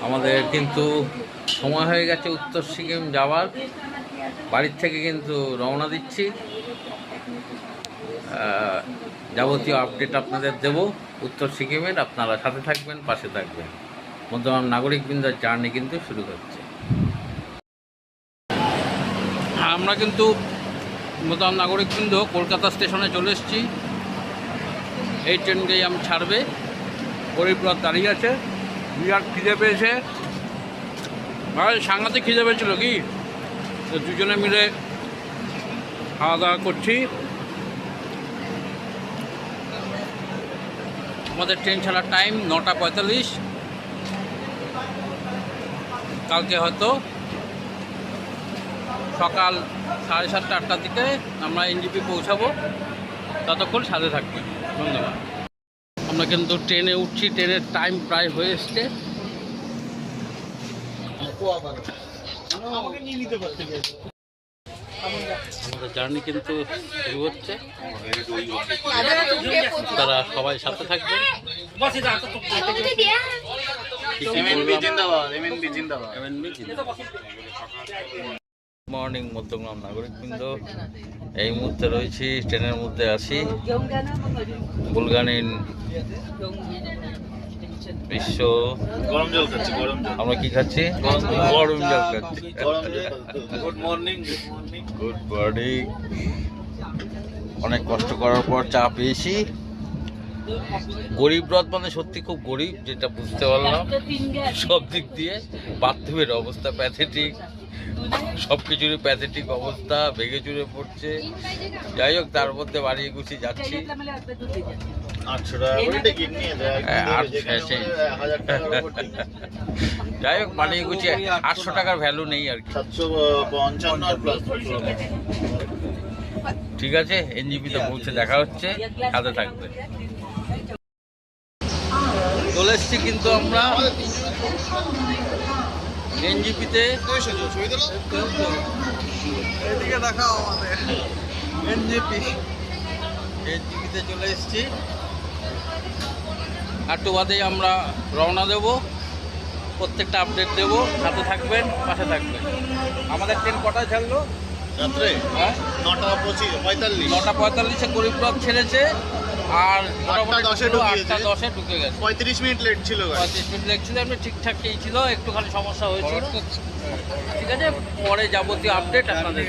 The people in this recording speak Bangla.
আমাদের কিন্তু সময় হয়ে গেছে উত্তর সিকিম যাওয়ার। বাড়ির থেকে কিন্তু রওনা দিচ্ছি। যাবতীয় আপডেট আপনাদের দেব উত্তর সিকিমের। আপনারা সাথে থাকবেন, পাশে থাকবেন। মধ্যমান নাগরিকবৃন্দের জার্নি কিন্তু শুরু হচ্ছে। আমরা কিন্তু মধ্যমান নাগরিকবৃন্দ কলকাতা স্টেশনে চলে এসেছি। এই ট্রেনটাই আমি ছাড়বে। গরিবরথ দাঁড়িয়ে আছে। বিরাট খিদে পেয়েছে, ভাই সাংঘাতিক খিদে পেয়েছিল কি, তো দুজনে মিলে খাওয়া দাওয়া করছি। আমাদের ট্রেন ছাড়ার টাইম 9:45। কালকে হয়তো সকাল 7:30 8টার দিকে আমরা এনজিপি পৌঁছাবো। ততক্ষণ সাথে থাকবেন, ধন্যবাদ। আমরা কিন্তু ট্রেনে উঠছি, ট্রেনের টাইম প্রায় হয়ে এসছে। আমাদের জার্নি কিন্তু শুরু হচ্ছে। তারা সবাই সাথে থাকবেন। মর্নিং মধ্যগ্রাম নাগরিকবৃন্দ, এই মুহূর্তে রয়েছি ট্রেনের মধ্যে আছি। বুলগানিন বিশ্ব গরম জল খাচ্ছি, গরম জল। আমরা কি খাচ্ছি? গরম জল খাচ্ছি। Good morning. Good morning. অনেক কষ্ট করার পর চা পেয়েছি। গরিবরথ মানে সত্যি খুব গরিব, যেটা বুঝতে পারলাম সব দিক দিয়ে। বাথরুমের অবস্থা প্যাথেটিক, সব কিছুরই প্যাথেটিক অবস্থা, ভেঙে চুরে পড়ছে। যাই হোক, তার মধ্যে বাড়িয়ে গুছিয়ে যাচ্ছি। 800 টাকা করে টিকিট নিয়ে দেয়। যাই হোক, বানিয়ে গুছিয়ে 800 টাকার ভ্যালু নেই আর কি। 755 প্লাস। ঠিক আছে, এনজিপিতে পৌঁছে দেখা হচ্ছে, সাথে থাকবে। চলে এসছি কিন্তু আমরা এনজিপিতে। এদিকে দেখাও আমাদের এনজিপিতে চলে এসছি। একটু বাদেই আমরা রওনা দেব। প্রত্যেকটা আপডেট দেব, সাথে থাকবেন, পাশে থাকবেন। আমাদের ট্রেন কটায় ছাড়লো রাত্রে? হ্যাঁ, 9:45। 9:45-এ গরিবরথ ছেড়েছে, আর 8:10-এ ঢুকে গেছে। 35 মিনিট লেট ছিল। 35 মিনিট লেগছিল, এমনি ঠিকঠাকই ছিল, একটুখানি সমস্যা হয়েছিল। ঠিক আছে, পরে যাবতীয় আপডেট আপনাদের।